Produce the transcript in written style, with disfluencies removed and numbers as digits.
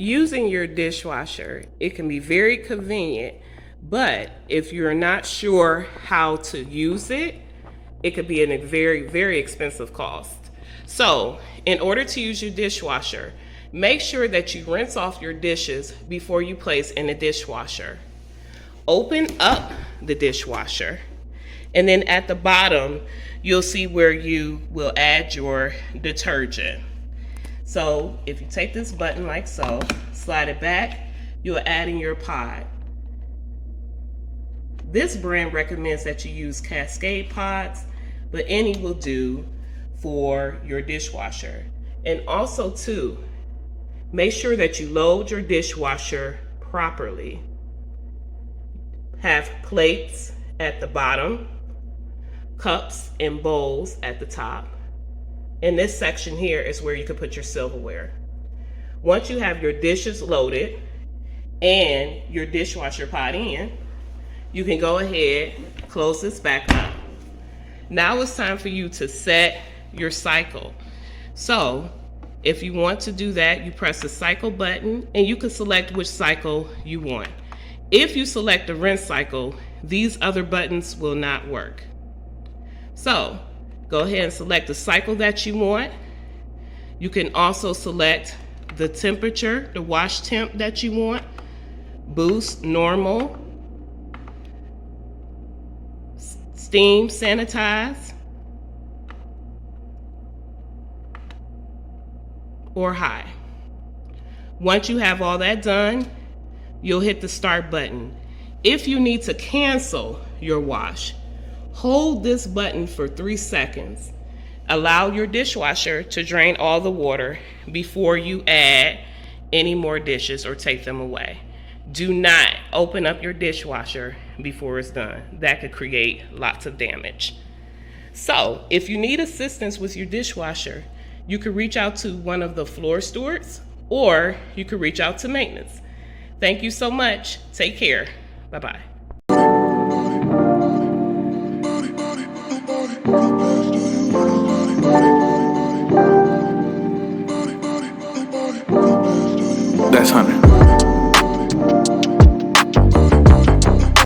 using your dishwasher, it can be very convenient, but if you're not sure how to use it, it could be a very, very expensive cost. So, in order to use your dishwasher, make sure that you rinse off your dishes before you place in the dishwasher. Open up the dishwasher, and then at the bottom, you'll see where you will add your detergent. So if you take this button like so, slide it back, you'll add in your pod. This brand recommends that you use Cascade pods, but any will do for your dishwasher. And also too, make sure that you load your dishwasher properly. Have plates at the bottom, cups and bowls at the top. And this section here is where you can put your silverware. Once you have your dishes loaded and your dishwasher pod in, you can go ahead, close this back up. Now it's time for you to set your cycle. So if you want to do that, you press the cycle button and you can select which cycle you want. If you select the rinse cycle, these other buttons will not work. So go ahead and select the cycle that you want. You can also select the temperature, the wash temp that you want, boost, normal, steam, sanitize, or high. Once you have all that done, you'll hit the start button. If you need to cancel your wash, hold this button for 3 seconds. Allow your dishwasher to drain all the water before you add any more dishes or take them away. Do not open up your dishwasher before it's done. That could create lots of damage. So if you need assistance with your dishwasher, you could reach out to one of the floor stewards or you could reach out to maintenance. Thank you so much. Take care. Bye-bye.